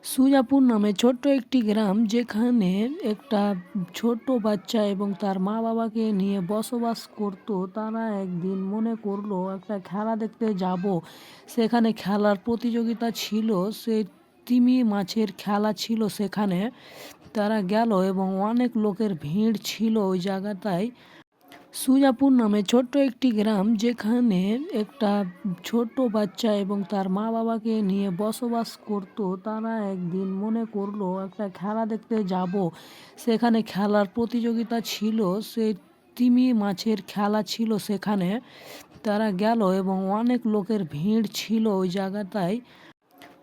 সুজাপুর নামে ছোট্ট একটি গ্রাম যেখানে একটা ছোট্ট বাচ্চা এবং তার মা বাবাকে নিয়ে বসবাস করত। তারা একদিন মনে করলো একটা খেলা দেখতে যাব। সেখানে খেলার প্রতিযোগিতা ছিল, সে তিমি মাছের খেলা ছিল সেখানে। তারা গেল এবং অনেক লোকের ভিড় ছিল ওই জায়গাটায়। সুজাপুর নামে ছোট্ট একটি গ্রাম যেখানে একটা ছোট্ট বাচ্চা এবং তার মা বাবাকে নিয়ে বসবাস করত। তারা একদিন মনে করলো একটা খেলা দেখতে যাব। সেখানে খেলার প্রতিযোগিতা ছিল, সে তিমি মাছের খেলা ছিল সেখানে। তারা গেল এবং অনেক লোকের ভিড় ছিল ওই জায়গাটায়।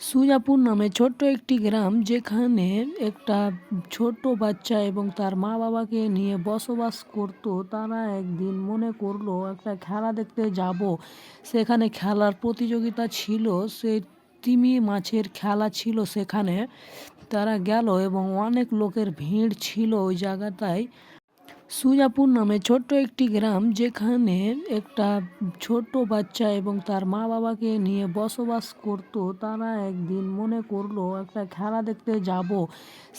সুজাপুর নামে ছোট্ট একটি গ্রাম যেখানে একটা ছোট্ট বাচ্চা এবং তার মা বাবাকে নিয়ে বসবাস করত। তারা একদিন মনে করলো একটা খেলা দেখতে যাব। সেখানে খেলার প্রতিযোগিতা ছিল, সে তিমি মাছের খেলা ছিল সেখানে। তারা গেল এবং অনেক লোকের ভিড় ছিল ওই জায়গাটায়। সুজাপুর নামে ছোট্ট একটি গ্রাম যেখানে একটা ছোট্ট বাচ্চা এবং তার মা বাবাকে নিয়ে বসবাস করত। তারা একদিন মনে করলো একটা খেলা দেখতে যাব।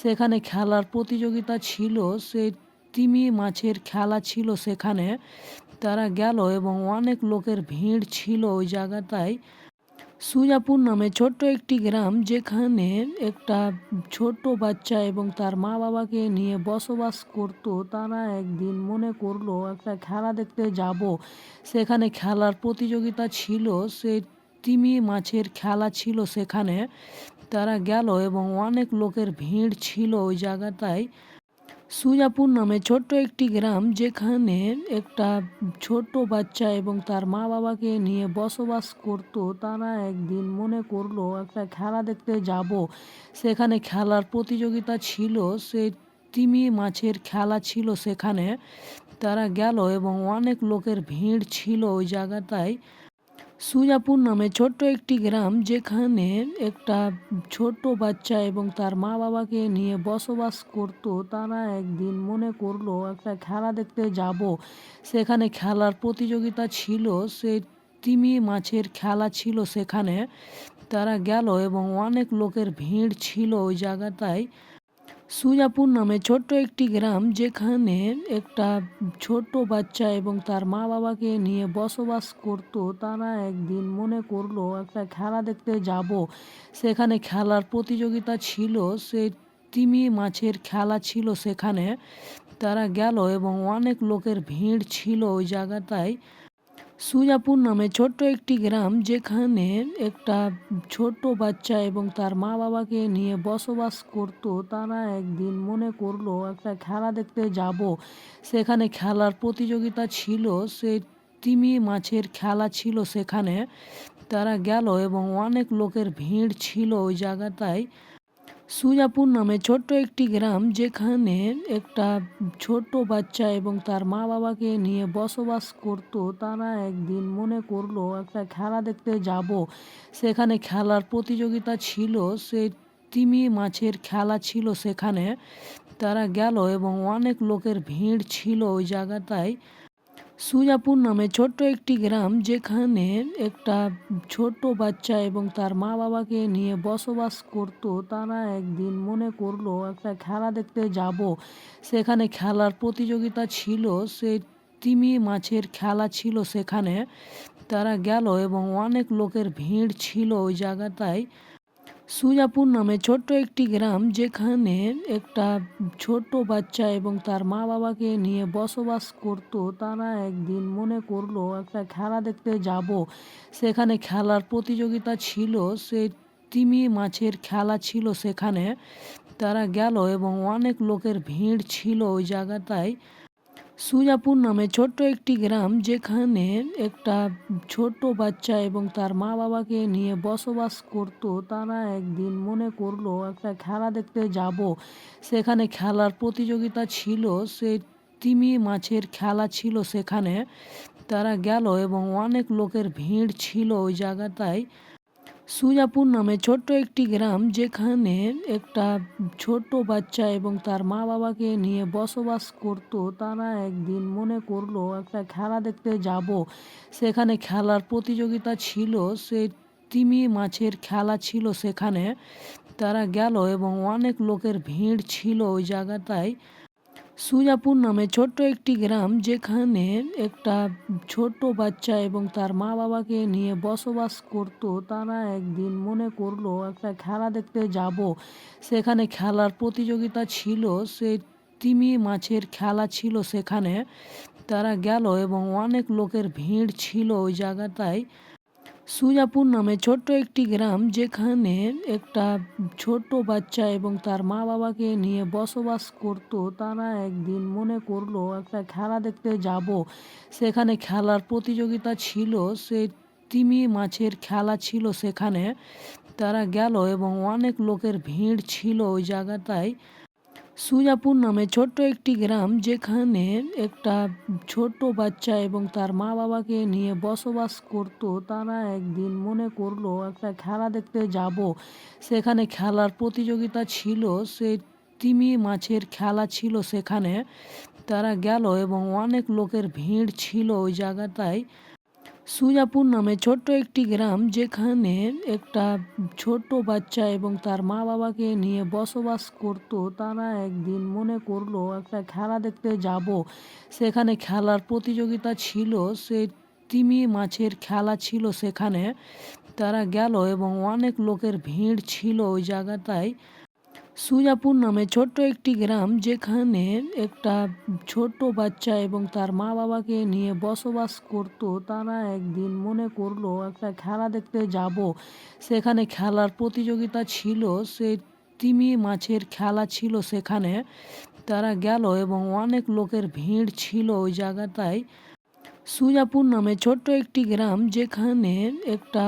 সেখানে খেলার প্রতিযোগিতা ছিল, সে তিমি মাছের খেলা ছিল সেখানে। তারা গেল এবং অনেক লোকের ভিড় ছিল ওই জায়গাটায়। সুজাপুর নামে ছোট্ট একটি গ্রাম যেখানে একটা ছোট্ট বাচ্চা এবং তার মা বাবাকে নিয়ে বসবাস করত। তারা একদিন মনে করলো একটা খেলা দেখতে যাব। সেখানে খেলার প্রতিযোগিতা ছিল, সে তিমি মাছের খেলা ছিল সেখানে। তারা গেল এবং অনেক লোকের ভিড় ছিল ওই জায়গাটায়। সুজাপুর নামে ছোট্ট একটি গ্রাম যেখানে একটা ছোট্ট বাচ্চা এবং তার মা বাবাকে নিয়ে বসবাস করত। তারা একদিন মনে করলো একটা খেলা দেখতে যাব। সেখানে খেলার প্রতিযোগিতা ছিল, সে তিমি মাছের খেলা ছিল সেখানে। তারা গেল এবং অনেক লোকের ভিড় ছিল ওই জায়গাটায়। সুজাপুর নামে ছোট্ট একটি গ্রাম যেখানে একটা ছোট্ট বাচ্চা এবং তার মা বাবাকে নিয়ে বসবাস করত। তারা একদিন মনে করলো একটা খেলা দেখতে যাব। সেখানে খেলার প্রতিযোগিতা ছিল, সে তিমি মাছের খেলা ছিল সেখানে। তারা গেল এবং অনেক লোকের ভিড় ছিল ওই জায়গাটায়। সুজাপুর নামে ছোট্ট একটি গ্রাম যেখানে একটা ছোট্ট বাচ্চা এবং তার মা বাবাকে নিয়ে বসবাস করত। তারা একদিন মনে করলো একটা খেলা দেখতে যাব। সেখানে খেলার প্রতিযোগিতা ছিল, সে তিমি মাছের খেলা ছিল সেখানে। তারা গেল এবং অনেক লোকের ভিড় ছিল ওই জায়গাটায়। সুজাপুর নামে ছোট্ট একটি গ্রাম যেখানে একটা ছোট্ট বাচ্চা এবং তার মা বাবাকে নিয়ে বসবাস করত। তারা একদিন মনে করলো একটা খেলা দেখতে যাব। সেখানে খেলার প্রতিযোগিতা ছিল, সে তিমি মাছের খেলা ছিল সেখানে। তারা গেল এবং অনেক লোকের ভিড় ছিল ওই জায়গাটায়। সুজাপুর নামে ছোট্ট একটি গ্রাম যেখানে একটা ছোট্ট বাচ্চা এবং তার মা বাবাকে নিয়ে বসবাস করত। তারা একদিন মনে করলো একটা খেলা দেখতে যাব। সেখানে খেলার প্রতিযোগিতা ছিল, সে তিমি মাছের খেলা ছিল সেখানে। তারা গেল এবং অনেক লোকের ভিড় ছিল ওই জায়গাটায়। সুজাপুর নামে ছোট্ট একটি গ্রাম যেখানে একটা ছোট্ট বাচ্চা এবং তার মা বাবাকে নিয়ে বসবাস করত। তারা একদিন মনে করলো একটা খেলা দেখতে যাব। সেখানে খেলার প্রতিযোগিতা ছিল, সে তিমি মাছের খেলা ছিল সেখানে। তারা গেল এবং অনেক লোকের ভিড় ছিল ওই জায়গাটায়। সুজাপুর নামে ছোট্ট একটি গ্রাম যেখানে একটা ছোট্ট বাচ্চা এবং তার মা বাবাকে নিয়ে বসবাস করত। তারা একদিন মনে করলো একটা খেলা দেখতে যাব। সেখানে খেলার প্রতিযোগিতা ছিল, সে তিমি মাছের খেলা ছিল সেখানে। তারা গেল এবং অনেক লোকের ভিড় ছিল ওই জায়গাটায়। সুজাপুর নামে ছোট্ট একটি গ্রাম যেখানে একটা ছোট্ট বাচ্চা এবং তার মা বাবাকে নিয়ে বসবাস করত। তারা একদিন মনে করলো একটা খেলা দেখতে যাব। সেখানে খেলার প্রতিযোগিতা ছিল, সে তিমি মাছের খেলা ছিল সেখানে। তারা গেল এবং অনেক লোকের ভিড় ছিল ওই জায়গাটায়। সুজাপুর নামে ছোট্ট একটি গ্রাম যেখানে একটা ছোট্ট বাচ্চা এবং তার মা বাবাকে নিয়ে বসবাস করত। তারা একদিন মনে করলো একটা খেলা দেখতে যাব। সেখানে খেলার প্রতিযোগিতা ছিল, সে তিমি মাছের খেলা ছিল সেখানে। তারা গেল এবং অনেক লোকের ভিড় ছিল ওই জায়গাটায়। সুজাপুর নামে ছোট্ট একটি গ্রাম, যেখানে একটা ছোট্ট বাচ্চা এবং তার মা বাবাকে নিয়ে বসবাস করত। তারা একদিন মনে করলো একটা খেলা দেখতে যাব। সেখানে খেলার প্রতিযোগিতা ছিল, সে তিমি মাছের খেলা ছিল সেখানে। তারা গেল এবং অনেক লোকের ভিড় ছিল ওই জায়গাটায়। সুজাপুর নামে ছোট্ট একটি গ্রাম, যেখানে একটা ছোট্ট বাচ্চা এবং তার মা বাবাকে নিয়ে বসবাস করত। তারা একদিন মনে করলো একটা খেলা দেখতে যাব। সেখানে খেলার প্রতিযোগিতা ছিল, সে তিমি মাছের খেলা ছিল সেখানে। তারা গেল এবং অনেক লোকের ভিড় ছিল ওই জায়গাটায়। সুজাপুর নামে ছোট্ট একটি গ্রাম, যেখানে একটা ছোট্ট বাচ্চা এবং তার মা বাবাকে নিয়ে বসবাস করত। তারা একদিন মনে করলো একটা খেলা দেখতে যাব। সেখানে খেলার প্রতিযোগিতা ছিল, সে তিমি মাছের খেলা ছিল সেখানে। তারা গেল এবং অনেক লোকের ভিড় ছিল ওই জায়গাটায়। সুজাপুর নামে ছোট্ট একটি গ্রাম, যেখানে একটা ছোট্ট বাচ্চা এবং তার মা বাবাকে নিয়ে বসবাস করত। তারা একদিন মনে করলো একটা খেলা দেখতে যাব। সেখানে খেলার প্রতিযোগিতা ছিল, সে তিমি মাছের খেলা ছিল সেখানে। তারা গেল এবং অনেক লোকের ভিড় ছিল ওই জায়গাটায়। সুজাপুর নামে ছোট্ট একটি গ্রাম, যেখানে একটা ছোট্ট বাচ্চা এবং তার মা বাবাকে নিয়ে বসবাস করত। তারা একদিন মনে করলো একটা খেলা দেখতে যাব। সেখানে খেলার প্রতিযোগিতা ছিল, সে তিমি মাছের খেলা ছিল সেখানে। তারা গেল এবং অনেক লোকের ভিড় ছিল ওই জায়গাটায়। সুজাপুর নামে ছোট্ট একটি গ্রাম, যেখানে একটা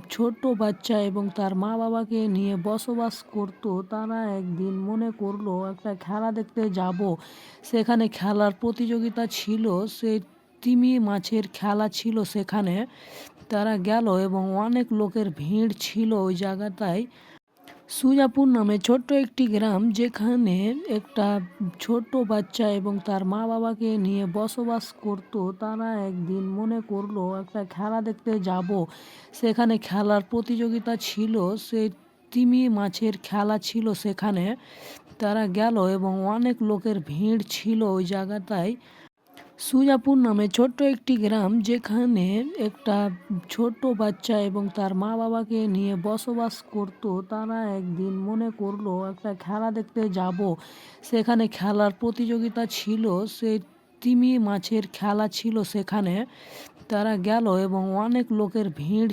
ছোট্ট বাচ্চা এবং তার মা বাবাকে নিয়ে বসবাস করত। তারা একদিন মনে করলো একটা খেলা দেখতে যাব। সেখানে খেলার প্রতিযোগিতা ছিল, সে তিমি মাছের খেলা ছিল সেখানে। তারা গেল এবং অনেক লোকের ভিড় ছিল ওই জায়গাটায়। সুজাপুর নামে ছোট্ট একটি গ্রাম, যেখানে একটা ছোট্ট বাচ্চা এবং তার মা বাবাকে নিয়ে বসবাস করত। তারা একদিন মনে করলো একটা খেলা দেখতে যাব। সেখানে খেলার প্রতিযোগিতা ছিল, সে তিমি মাছের খেলা ছিল সেখানে। তারা গেল এবং অনেক লোকের ভিড় ছিল ওই জায়গাটায়। সুজাপুর নামে ছোট্ট একটি গ্রাম, যেখানে একটা ছোট্ট বাচ্চা এবং তার মা বাবাকে নিয়ে বসবাস করত। তারা একদিন মনে করলো একটা খেলা দেখতে যাব। সেখানে খেলার প্রতিযোগিতা ছিল, সে তিমি মাছের খেলা ছিল সেখানে। তারা গেল এবং অনেক লোকের ভিড়